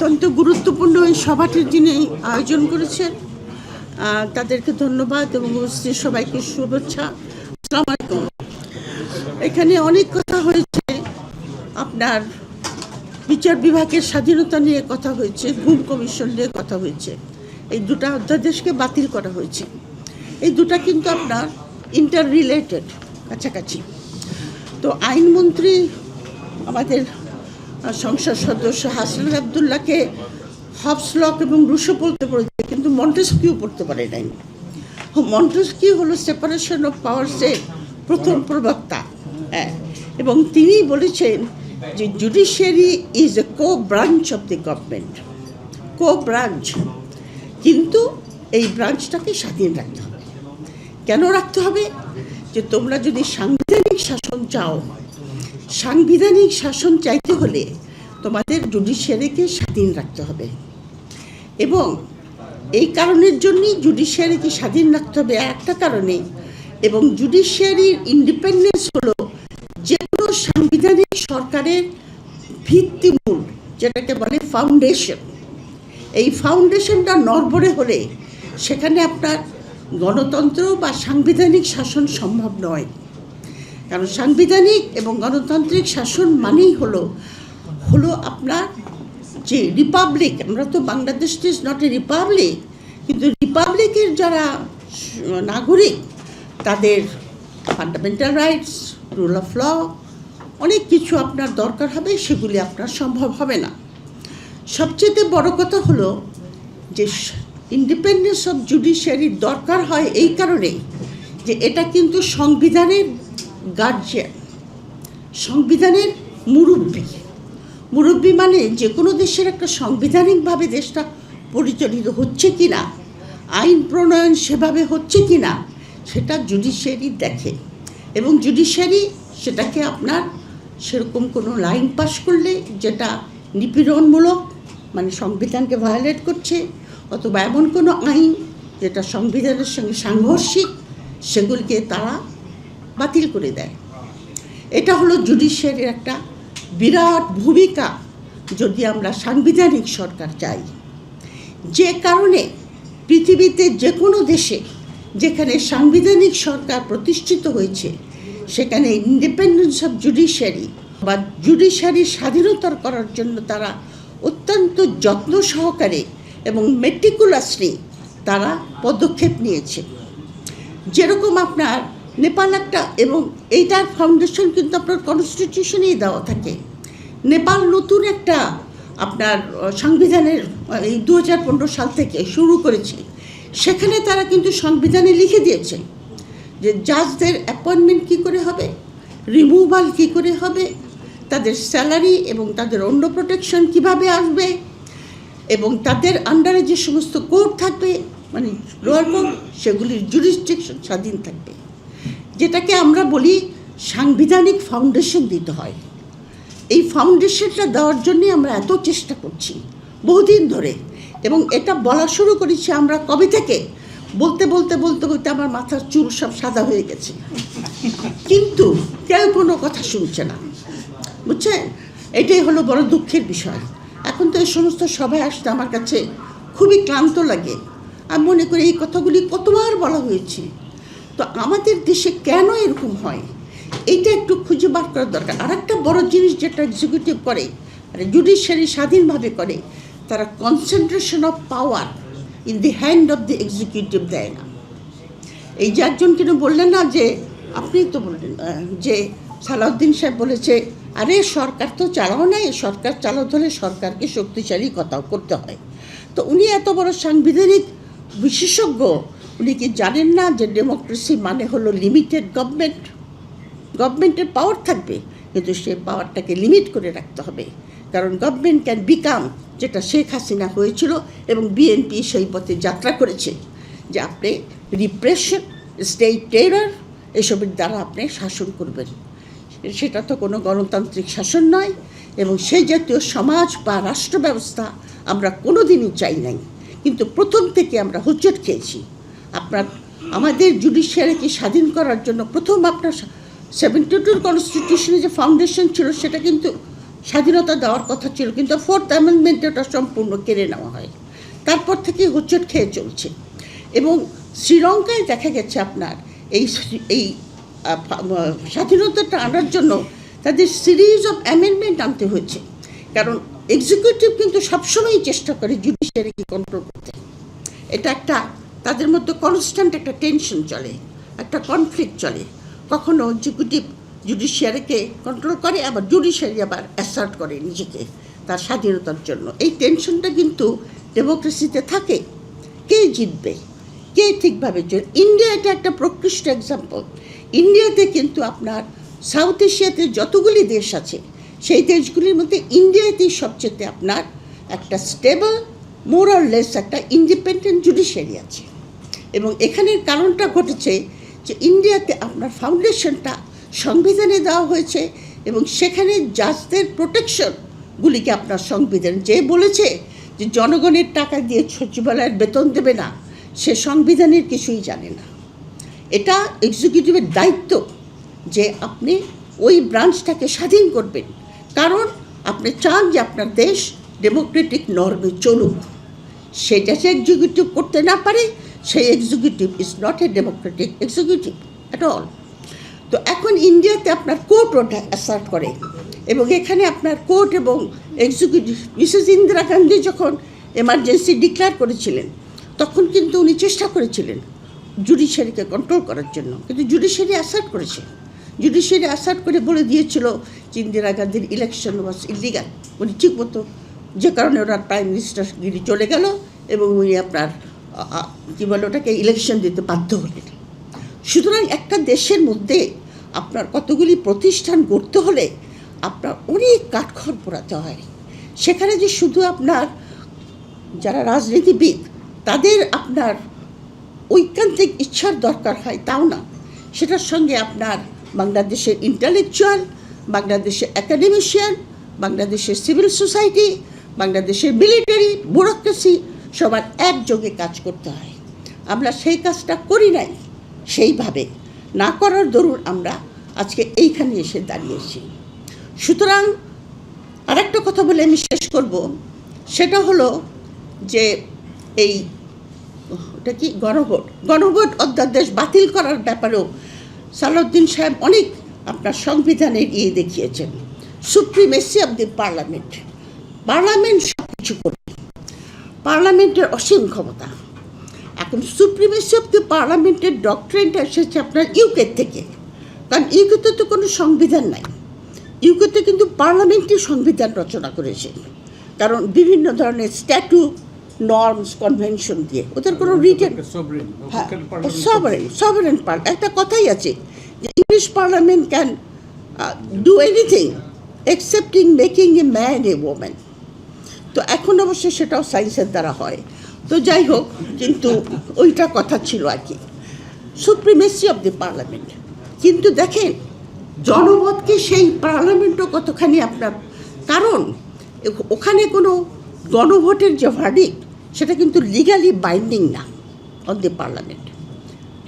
অত্যন্ত গুরুত্বপূর্ণ এই সভাটির যিনি আয়োজন করেছেন তাদেরকে ধন্যবাদ এবং উপস্থিত সবাইকে শুভেচ্ছা। আসসালামু আলাইকুম। এখানে অনেক কথা হয়েছে, আপনার বিচার বিভাগের স্বাধীনতা নিয়ে কথা হয়েছে, গুম কমিশন নিয়ে কথা হয়েছে। এই দুটা অধ্যাদেশকে বাতিল করা হয়েছে। এই দুটা কিন্তু আপনার ইন্টার রিলেটেড, কাছাকাছি। তো আইনমন্ত্রী আমাদের সংসদ সদস্য হাসনাত আবদুল্লাহকে হবস লক এবং রুশো পড়তে পড়েছে, কিন্তু মন্টেস্কিউ পড়তে পারে নাই। মন্টেস্কিউ হলো সেপারেশন অফ পাওয়ার্সের প্রথম প্রবক্তা, এবং তিনি বলেছেন যে judiciary is a co branch of the government, co branch, কিন্তু এই ব্রাঞ্চটাকে স্বাধীন রাখতে হবে। কেন রাখতে হবে? যে তোমরা যদি সাংবিধানিক শাসন চাও, সাংবিধানিক শাসন চাইতে হলে তোমাদের জুডিশিয়ারিকে স্বাধীন রাখতে হবে, এবং এই কারণের জন্যই জুডিশিয়ারিকে স্বাধীন রাখতে হবে একটা কারণে। এবং জুডিশিয়ারির ইন্ডিপেন্ডেন্স হলো যে কোনো সাংবিধানিক সরকারের ভিত্তিমূল, যেটাকে বলে ফাউন্ডেশন। এই ফাউন্ডেশনটা নড়বড়ে হলে সেখানে আপনার গণতন্ত্র বা সাংবিধানিক শাসন সম্ভব নয়। কারণ সাংবিধানিক এবং গণতান্ত্রিক শাসন মানেই হলো আপনার যে রিপাবলিক। আমরা তো Bangladesh is not a republic, কিন্তু রিপাবলিকের যারা নাগরিক তাদের fundamental rights, rule of law, অনেক কিছু আপনার দরকার হবে, সেগুলি আপনার সম্ভব হবে না। সবচেয়ে বড় কথা হলো যে ইন্ডিপেন্ডেন্স অফ জুডিশিয়ারির দরকার হয় এই কারণে যে এটা কিন্তু সংবিধানের গার্জিয়ান, সংবিধানের মুরব্বী মানে যে কোনো দেশের একটা সাংবিধানিকভাবে দেশটা পরিচালিত হচ্ছে কি না, আইন প্রণয়ন সেভাবে হচ্ছে কি না, সেটা জুডিশিয়ারি দেখে। এবং জুডিশিয়ারি সেটাকে আপনার সেরকম কোনো লাইন পাস করলে যেটা নিপীড়নমূলক, মানে সংবিধানকে ভায়োলেট করছে, অথবা এমন কোনো আইন যেটা সংবিধানের সঙ্গে সাংঘর্ষিক, সেগুলিকে তারা বাতিল করে দেয়। এটা হলো জুডিশিয়ারির একটা বিরাট ভূমিকা যদি আমরা সাংবিধানিক সরকার চাই। যে কারণে পৃথিবীতে যে কোনো দেশে যেখানে সাংবিধানিক সরকার প্রতিষ্ঠিত হয়েছে, সেখানে ইন্ডিপেন্ডেন্স অফ জুডিশিয়ারি বা জুডিশিয়ারির স্বাধীনতা করার জন্য তারা অত্যন্ত যত্ন সহকারে এবং মেটিকুলাসলি তারা পদক্ষেপ নিয়েছে। যেরকম আপনার নেপাল একটা, এবং এইটার ফাউন্ডেশন কিন্তু আপনার কনস্টিটিউশনেই দেওয়া থাকে। নেপাল নতুন একটা আপনার সংবিধানের এই 2015 সাল থেকে শুরু করেছে। সেখানে তারা কিন্তু সংবিধানে লিখে দিয়েছে যে জাজদের অ্যাপয়েন্টমেন্ট কী করে হবে, রিমুভাল কী করে হবে, তাদের স্যালারি এবং তাদের অন্য প্রোটেকশন কিভাবে আসবে, এবং তাদের আন্ডারে যে সমস্ত কোর্ট থাকবে, মানে লোয়ার কোর্ট, সেগুলির জুরিসডিকশন স্বাধীন থাকবে। যেটাকে আমরা বলি সাংবিধানিক ফাউন্ডেশন দিতে হয়। এই ফাউন্ডেশনটা দেওয়ার জন্যে আমরা এত চেষ্টা করছি বহুদিন ধরে, এবং এটা বলা শুরু করেছি আমরা কবে থেকে, বলতে আমার মাথার চুল সব সাদা হয়ে গেছে, কিন্তু কেউ কোনো কথা শুনছে না, বুঝছেন? এটাই হলো বড় দুঃখের বিষয়। এখন তো এই সমস্ত সভায় আসতে আমার কাছে খুবই ক্লান্ত লাগে। আমি মনে করি এই কথাগুলি কতবার বলা হয়েছে, তো আমাদের দেশে কেন এরকম হয় এইটা একটু খুঁজে বার করার দরকার। আর একটা বড় জিনিস যেটা এক্সিকিউটিভ করে, মানে জুডিশিয়ারি স্বাধীনভাবে করে, তারা concentration of power in the hand of the executive দেয় না। এই যে একজন কেন বললেন না, যে আপনি তো বললেন যে সালাউদ্দিন সাহেব বলেছে, আরে সরকার তো চালাও নাই, সরকার চালাতে হলে সরকারকে শক্তিশালী কথাও করতে হয়। তো উনি এত বড় সাংবিধানিক বিশেষজ্ঞ, উনি কি জানেন না যে ডেমোক্রেসি মানে হলো লিমিটেড গভর্নমেন্টের পাওয়ার থাকবে, কিন্তু সেই পাওয়ারটাকে লিমিট করে রাখতে হবে। কারণ গভর্নমেন্ট ক্যান বিকাম, যেটা শেখ হাসিনা হয়েছিল এবং বিএনপি সেই পথে যাত্রা করেছে, যে আপনি রিপ্রেশন, স্টেট টেরর, এসবের দ্বারা আপনি শাসন করবেন। সেটা তো কোনো গণতান্ত্রিক শাসন নয়, এবং সেই জাতীয় সমাজ বা রাষ্ট্র ব্যবস্থা আমরা কোনো দিনই চাই নাই। কিন্তু প্রথম থেকে আমরা হোঁচট খেয়েছি। আমাদের জুডিশিয়ারিকে স্বাধীন করার জন্য প্রথম আপনার 72 কনস্টিটিউশনে যে ফাউন্ডেশন ছিল, সেটা কিন্তু স্বাধীনতা দেওয়ার কথা ছিল, কিন্তু 4th অ্যামেন্ডমেন্টে ওটা সম্পূর্ণ কেড়ে নেওয়া হয়। তারপর থেকে হোঁচট খেয়ে চলছে। এবং শ্রীলঙ্কায় দেখা গেছে আপনার এই এই স্বাধীনতাটা আনার জন্য তাদের সিরিজ অফ অ্যামেন্ডমেন্ট আনতে হয়েছে, কারণ এক্সিকিউটিভ কিন্তু সবসময়ই চেষ্টা করে জুডিশিয়ারিকে কন্ট্রোল করতে। এটা একটা তাদের মধ্যে কনস্ট্যান্ট একটা টেনশন চলে, একটা কনফ্লিক্ট চলে। কখনো এক্সিকিউটিভ জুডিশিয়ারিকে কন্ট্রোল করে, আবার জুডিশিয়ারি আবার অ্যাসার্ট করে নিজেকে তার স্বাধীনতার জন্য। এই টেনশনটা কিন্তু ডেমোক্রেসিতে থাকে। কে জিতবে, কে ঠিকভাবে চলবে। ইন্ডিয়া এটা একটা প্রকৃষ্ট এক্সাম্পল। ইন্ডিয়াতে কিন্তু আপনার সাউথ এশিয়াতে যতগুলি দেশ আছে সেই দেশগুলির মধ্যে ইন্ডিয়াতেই সবচেয়ে আপনার একটা স্টেবল মোর অর লেস একটা ইন্ডিপেন্ডেন্ট জুডিশিয়ারি আছে। এবং এখানের কারণটা ঘটেছে যে ইন্ডিয়াতে আপনার ফাউন্ডেশনটা সংবিধানে দেওয়া হয়েছে, এবং সেখানে জাজদের প্রোটেকশনগুলিকে আপনার সংবিধান যে বলেছে যে জনগণের টাকা দিয়ে সচিবালয়ের বেতন দেবে না, সে সংবিধানের কিছুই জানে না। এটা এক্সিকিউটিভের দায়িত্ব যে আপনি ওই ব্রাঞ্চটাকে স্বাধীন করবেন, কারণ আপনি চান যে আপনার দেশ ডেমোক্রেটিক নর্মে চলুক। সেটা সে এক্সিকিউটিভ করতে না পারে, সেই executive is not a democratic executive at all. তো এখন ইন্ডিয়াতে আপনার কোর্ট ওটা অ্যাসার্ট করে, এবং এখানে আপনার কোর্ট এবং এক্সিকিউটিভ মিসেস ইন্দিরা গান্ধী যখন এমার্জেন্সি ডিক্লেয়ার করেছিলেন তখন কিন্তু উনি চেষ্টা করেছিলেন জুডিশিয়ারিকে কন্ট্রোল করার জন্য, কিন্তু জুডিশিয়ারি অ্যাসার্ট করেছে। জুডিশিয়ারি অ্যাসার্ট করে বলে দিয়েছিল যে ইন্দিরা গান্ধীর ইলেকশন ওয়াজ ইলিগাল। উনি ঠিকমতো, যে কারণে ওনার প্রাইম মিনিস্টারগিরি চলে গেল এবং উনি আপনার কী বলে ওটাকে ইলেকশন দিতে বাধ্য হলেন। সুতরাং একটা দেশের মধ্যে আপনার কতগুলি প্রতিষ্ঠান গড়তে হলে আপনার অনেক কাঠখড় পোড়াতে হয়। সেখানে যে শুধু আপনার যারা রাজনীতিবিদ তাদের আপনার ঐকান্তিক ইচ্ছার দরকার হয় তাও না, সেটার সঙ্গে আপনার বাংলাদেশের ইন্টালেকচুয়াল, বাংলাদেশের অ্যাকাডেমিশিয়ান, বাংলাদেশের সিভিল সোসাইটি, বাংলাদেশের মিলিটারি, ব্যুরোক্রেসি সবার একযোগে কাজ করতে হয়। আমরা সেই কাজটা করি নাই। সেইভাবে না করার দরুন আমরা আজকে এইখানে এসে দাঁড়িয়েছি। সুতরাং আরেকটা কথা বলে আমি শেষ করব, সেটা হলো যে এই ওটা কি গণভোট অধ্যাদেশ বাতিল করার ব্যাপারেও সালাউদ্দিন সাহেব অনেক আপনার সংবিধানের দেখিয়েছেন। Supremacy of the parliament, parliament সব কিছু করবে, পার্লামেন্টের অসীম ক্ষমতা। এখন সুপ্রিমেসি অব দি পার্লামেন্টের ডক্ট্রিনটা এসেছে আপনার ইউকে থেকে, কারণ ইউকেতে তো কোনো সংবিধান নাই। ইউকেতে কিন্তু পার্লামেন্টই সংবিধান রচনা করেছে, কারণ বিভিন্ন ধরনের স্ট্যাটু, নর্মস, কনভেনশন দিয়ে ওদের কোনো রিটেন সভারেন একটা কথাই আছে যে English parliament can do anything excepting making a man a woman. তো এখন অবশ্য সেটাও সায়েন্সের দ্বারা হয়। তো যাই হোক, কিন্তু ওইটা কথা ছিল আর কি, সুপ্রিমেসি অব দি পার্লামেন্ট। কিন্তু দেখেন জনমতকে সেই পার্লামেন্টও কতখানি আপনার, কারণ ওখানে কোনো গণভোটের যে ভার্ডিক্ট সেটা কিন্তু লিগালি বাইন্ডিং না অন দি পার্লামেন্ট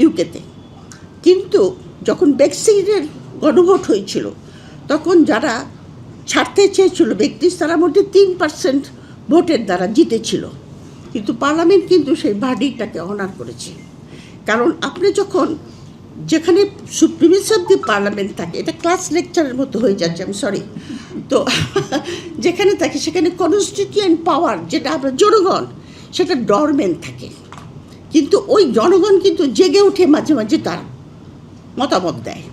ইউকেতে। কিন্তু যখন ব্রেক্সিটের গণভোট হয়েছিল তখন যারা ছাড়তে চেয়েছিল ব্যক্তি, তার মধ্যে 3% ভোটের দ্বারা জিতেছিল, কিন্তু পার্লামেন্ট কিন্তু সেই ভার্ডিক্টটাকে অনার করেছে। কারণ আপনি যখন যেখানে সুপ্রিমেসি অব দি পার্লামেন্ট থাকে, এটা ক্লাস লেকচারের মতো হয়ে যাচ্ছে, আমি সরি, তো যেখানে থাকে সেখানে কনস্টিটিউয়েন্ট পাওয়ার যেটা আপনার জনগণ, সেটা ডরমেন্ট থাকে। কিন্তু ওই জনগণ কিন্তু জেগে উঠে মাঝে মাঝে তার মতামত দেয়,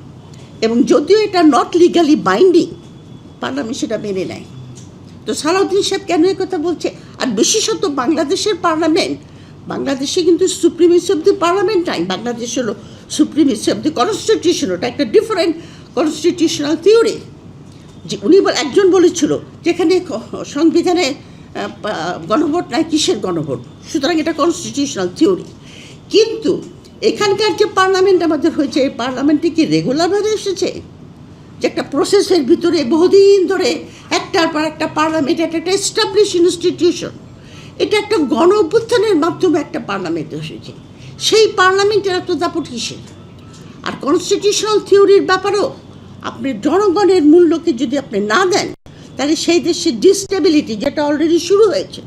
এবং যদিও এটা নট লিগালি বাইন্ডিং, পার্লামেন্ট সেটা মেনে নেয়। তো সালাউদ্দিন সাহেব কেন এই কথা বলছে? আর বিশেষত বাংলাদেশের পার্লামেন্ট, বাংলাদেশে কিন্তু সুপ্রিমেসি অব দি পার্লামেন্ট নাই, বাংলাদেশ হলো সুপ্রিমেসি অব দি কনস্টিটিউশন। ওটা একটা ডিফারেন্ট কনস্টিটিউশনাল থিওরি। যে উনি একজন বলেছিল যেখানে সংবিধানে গণভোট নাই, কিসের গণভোট? সুতরাং এটা কনস্টিটিউশনাল থিওরি। কিন্তু এখানকার যে পার্লামেন্ট আমাদের হয়েছে, এই পার্লামেন্টে কি রেগুলারভাবে এসেছে? যে একটা প্রসেসের ভিতরে বহুদিন ধরে একটার পর একটা পার্লামেন্ট, একটা এস্টাবলিশ ইনস্টিটিউশন, এটা একটা গণ অভ্যুত্থানের মাধ্যমে একটা পার্লামেন্ট এসেছে। সেই পার্লামেন্টের এত দাপট কিসের? আর কনস্টিটিউশনাল থিওরির ব্যাপারেও আপনি জনগণের মূল্যকে যদি আপনি না দেন, তাহলে সেই দেশের ডিস্টেবিলিটি যেটা অলরেডি শুরু হয়েছে,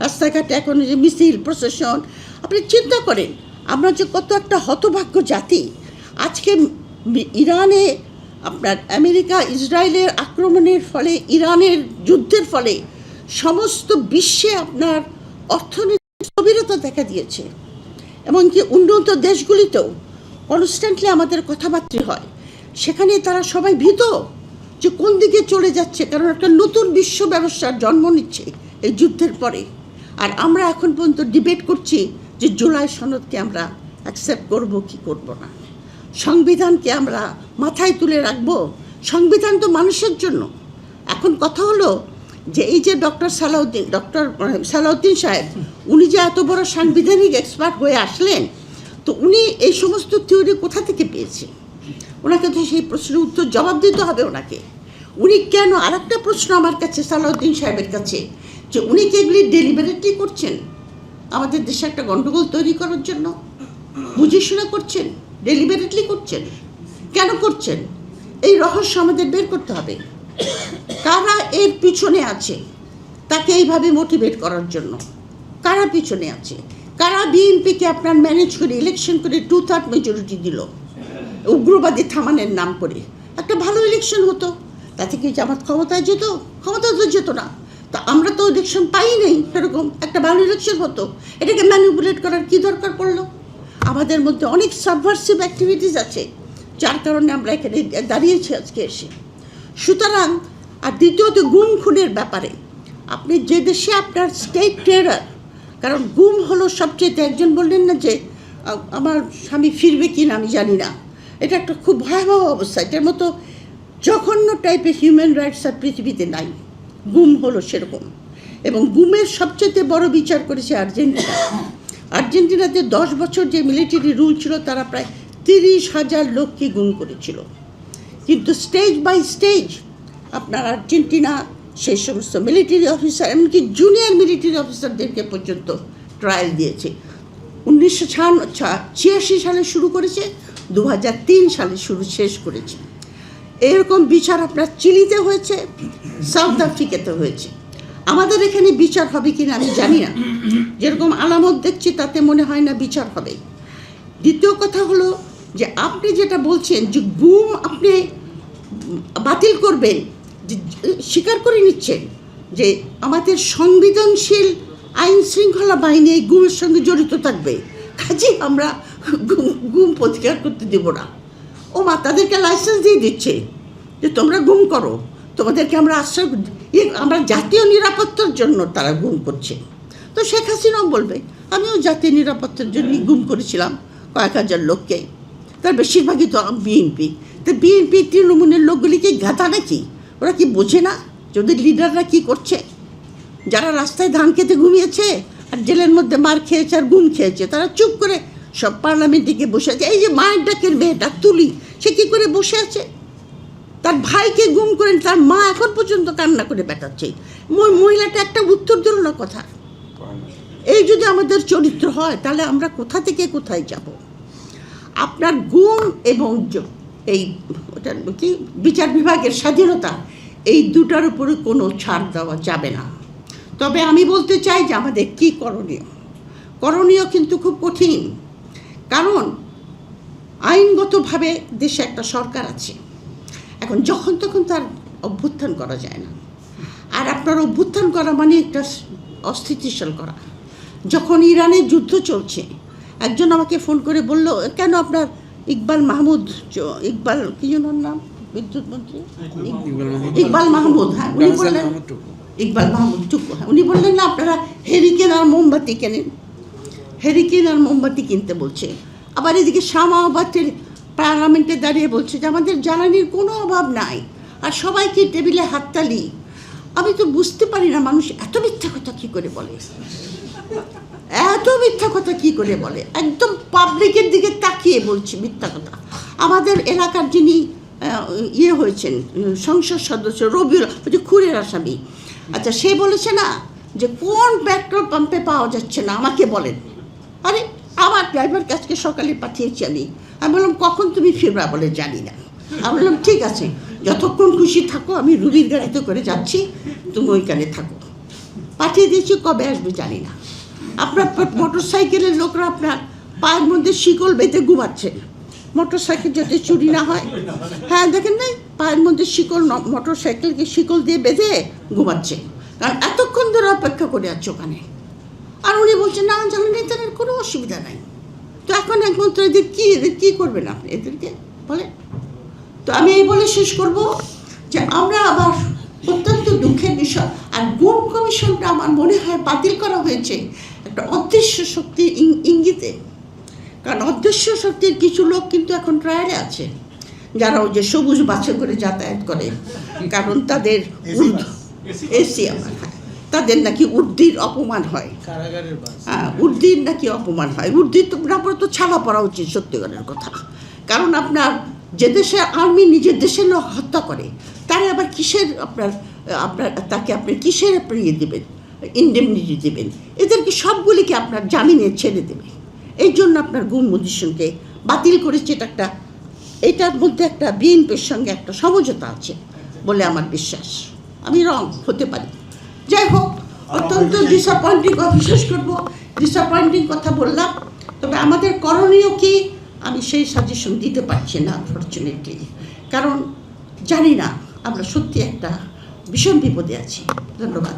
রাস্তাঘাটে এখন যে মিছিল প্রসেশন, আপনি চিন্তা করেন আমরা যে কত একটা হতভাগ্য জাতি। আজকে ইরানে আপনার আমেরিকা ইসরায়েলের আক্রমণের ফলে, ইরানের যুদ্ধের ফলে সমস্ত বিশ্বে আপনার অর্থনৈতিক স্থবিরতা দেখা দিয়েছে। এমনকি উন্নত দেশগুলিতেও কনস্ট্যান্টলি আমাদের কথাবার্তা হয়, সেখানে তারা সবাই ভীত যে কোন দিকে চলে যাচ্ছে, কারণ একটা নতুন বিশ্ব ব্যবস্থার জন্ম নিচ্ছে এই যুদ্ধের পরে। আর আমরা এখন পর্যন্ত ডিবেট করছি যে জুলাই সনদকে আমরা অ্যাকসেপ্ট করব কি করব না, সংবিধানকে আমরা মাথায় তুলে রাখবো। সংবিধান তো মানুষের জন্য। এখন কথা হলো যে এই যে ডক্টর সালাউদ্দিন সাহেব, উনি যে এত বড় সাংবিধানিক এক্সপার্ট হয়ে আসলেন, তো উনি এই সমস্ত থিওরি কোথা থেকে পেয়েছেন? ওনাকে তো সেই প্রশ্নের উত্তর জবাব দিতে হবে ওনাকে। উনি কেন, আর একটা প্রশ্ন আমার কাছে সালাউদ্দিন সাহেবের কাছে, যে উনি কি এগুলি ডেলিবারেটলি করছেন আমাদের দেশে একটা গণ্ডগোল তৈরি করার জন্য? বুঝে শুনে করছেন? ডেলিবারেটলি করছেন? কেন করছেন? এই রহস্য আমাদের বের করতে হবে। কারা এর পিছনে আছে তাকে এইভাবে মোটিভেট করার জন্য? কারা পিছনে আছে? কারা বিএনপিকে আপনার ম্যানেজ করে ইলেকশন করে 2/3 মেজরিটি দিল উগ্রবাদী থামানের নাম করে? একটা ভালো ইলেকশন হতো, তাতে কি জামাত ক্ষমতায় যেত? ক্ষমতা তো যেত না। তা আমরা তো ইলেকশন পাই নাই, সেরকম একটা ভালো ইলেকশন হতো। এটাকে ম্যানিপুলেট করার কি দরকার পড়লো? আমাদের মধ্যে অনেক সাবভার্সিভ অ্যাক্টিভিটিস আছে, যার কারণে আমরা এখানে দাঁড়িয়েছি আজকে এসে। সুতরাং, আর দ্বিতীয়ত গুম খুনের ব্যাপারে, আপনি যে দেশে আপনার স্টেট টেরার, কারণ গুম হলো সবচেয়ে, একজন বললেন না যে আমার স্বামী ফিরবে কি না আমি জানি না, এটা একটা খুব ভয়াবহ অবস্থা। এটার মতো জঘন্য টাইপের হিউম্যান রাইটস আর পৃথিবীতে নাই। গুম হলো সেরকম। এবং গুমের সবচেয়ে বড় বিচার করেছে আর্জেন্টিনা। আর্জেন্টিনাতে 10 বছর যে মিলিটারি রুল ছিল, তারা প্রায় 30,000 লোককে গুম করেছিল। কিন্তু স্টেজ বাই স্টেজ আপনার আর্জেন্টিনা সেই সমস্ত মিলিটারি অফিসার, এমনকি জুনিয়র মিলিটারি অফিসারদেরকে পর্যন্ত ট্রায়াল দিয়েছে। 1986 সালে শুরু করেছে, 2003 সালে শেষ করেছে। এরকম বিচার আপনার চিলিতে হয়েছে, সাউথ আফ্রিকাতে হয়েছে। আমাদের এখানে বিচার হবে কিনা আমি জানি না। যেরকম আলামত দেখছি তাতে মনে হয় না বিচার হবে। দ্বিতীয় কথা হলো যে আপনি যেটা বলছেন যে গুম আপনি বাতিল করবেন, যে স্বীকার করে নিচ্ছেন যে আমাদের সংবেদনশীল আইন শৃঙ্খলা বাহিনী এই গুমের সঙ্গে জড়িত থাকবে, কাজে আমরা গুম প্রতিকার করতে দেব না। ও মা, তাদেরকে লাইসেন্স দিয়ে দিচ্ছে যে তোমরা গুম করো, তোমাদেরকে আমরা আশ্রয়, আমরা জাতীয় নিরাপত্তার জন্য তারা গুম করছে। তো শেখ হাসিনাও বলবে আমিও জাতীয় নিরাপত্তার জন্যই গুম করেছিলাম কয়েক হাজার লোককে, তার বেশিরভাগই তো বিএনপি। তো বিএনপি তৃণমূলের লোকগুলিকে গাধা নাকি? ওরা কি বোঝে না যদি লিডাররা কি করছে? যারা রাস্তায় ধান খেতে ঘুমিয়েছে আর জেলের মধ্যে মার খেয়েছে আর গুম খেয়েছে, তারা চুপ করে সব পার্লামেন্টে গিয়ে বসে আছে। এই যে মায়ের ডাকের মেয়েটা তুলি, সে কী করে বসে আছে? তার ভাইকে গুম করেন, তার মা এখন পর্যন্ত কান্না করে বেটাচ্ছে। মহিলাটা একটা উত্তর দিল না কথা। এই যদি আমাদের চরিত্র হয়, তাহলে আমরা কোথা থেকে কোথায় যাব? আপনার গুম এবং এই ওটা কি বিচার বিভাগের স্বাধীনতা, এই দুটার উপরে কোনো ছাড় দেওয়া যাবে না। তবে আমি বলতে চাই যে আমাদের কী করণীয় কিন্তু খুব কঠিন। কারণ আইনগতভাবে দেশে একটা সরকার আছে, এখন যখন তখন তার অভ্যুত্থান করা যায় না। আর আপনার অভ্যুত্থান করা মানে একটা অস্থিতিশীল করা। যখন ইরানের যুদ্ধ চলছে, একজন আমাকে ফোন করে বলল, কেন আপনার ইকবাল কি যেন নাম, বিদ্যুৎ মন্ত্রী ইকবাল মাহমুদ, হ্যাঁ উনি বললেন ইকবাল মাহমুদ টুকু, হ্যাঁ উনি বললেন না আপনারা হেরিকেন আর মোমবাতি কেনেন, হেরিকেন আর মোমবাতি কিনতে বলছে। আবার এদিকে শামাবাদের পার্লামেন্টে দাঁড়িয়ে বলছে যে আমাদের জ্বালানির কোনো অভাব নাই, আর সবাইকে টেবিলে হাততালি। আমি তো বুঝতে পারি না মানুষ এত মিথ্যা কথা কী করে বলে, এত মিথ্যা কথা কী করে বলে। একদম পাবলিকের দিকে তাকিয়ে বলছে মিথ্যা কথা। আমাদের এলাকার যিনি হয়েছেন সংসদ সদস্য রবিউল, যে খুনের আসামি, আচ্ছা সে বলেছে না যে কোন পেট্রোল পাম্পে পাওয়া যাচ্ছে না আমাকে বলেন। আরে আমার ড্রাইভারকে আজকে সকালে পাঠিয়েছি আমি বললাম কখন তুমি ফিরবা, বলে জানি না। আমি বললাম ঠিক আছে, যতক্ষণ খুশি থাকো, আমি রুবির গাড়িতে করে যাচ্ছি, তুমি ওইখানে থাকো। পাঠিয়ে দিয়েছি, কবে আসবে জানি না। আপনার মোটর সাইকেলের লোকরা আপনার পায়ের মধ্যে শিকল বেঁধে ঘুমাচ্ছে, মোটর সাইকেল যাতে চুরি না হয়। হ্যাঁ, দেখেন নাই, পায়ের মধ্যে শিকল, মোটর সাইকেলকে শিকল দিয়ে বেঁধে ঘুমাচ্ছে, কারণ এতক্ষণ ধরে অপেক্ষা করে আছে ওখানে। আর উনি বলছেন না জানেন, এদের কোনো অসুবিধা নাই। তো এখন একমাত্র এদের কী করবেন আপনি এদেরকে বলে? তো আমি এই বলে শেষ করব যে আমরা আবার অত্যন্ত দুঃখের বিষয়, আর গুম কমিশনটা আমার মনে হয় বাতিল করা হয়েছে একটা অদৃশ্য শক্তির ইঙ্গিতে। কারণ অদৃশ্য শক্তির কিছু লোক কিন্তু এখন ট্রায়ালে আছে, যারা ওই যে সবুজ বাসে করে যাতায়াত করে, কারণ তাদের এসি আমার হয়, তাদের নাকি উর্দির অপমান হয়, হ্যাঁ উর্দির নাকি অপমান হয়। উর্দির তো ব্যাপারে তো ছাড়া পড়া উচিত, সত্যিকারের কথা। কারণ আপনার যে দেশে আর্মি নিজের দেশের লোক হত্যা করে, তারে আবার কিসের আপনার তাকে আপনি কিসের ইয়ে দেবেন, ইন্ডেমনিটি দেবেন? এদেরকে সবগুলিকে আপনার জামিনে ছেড়ে দেবেন। এই জন্য আপনার গুম কমিশনকে বাতিল করেছে। এটার মধ্যে একটা বিএনপির সঙ্গে একটা সমঝোতা আছে বলে আমার বিশ্বাস। আমি রং হতে পারি, যাই হোক। অত্যন্ত ডিসঅ্যাপয়েন্টিং, বিশেষ করবো ডিসঅ্যাপয়েন্টিং কথা বললাম। তবে আমাদের করণীয় কি, আমি সেই সাজেশন দিতে পারছি না আনফর্চুনেটলি, কারণ জানি না, আমরা সত্যি একটা ভীষণ বিপদে আছি। ধন্যবাদ।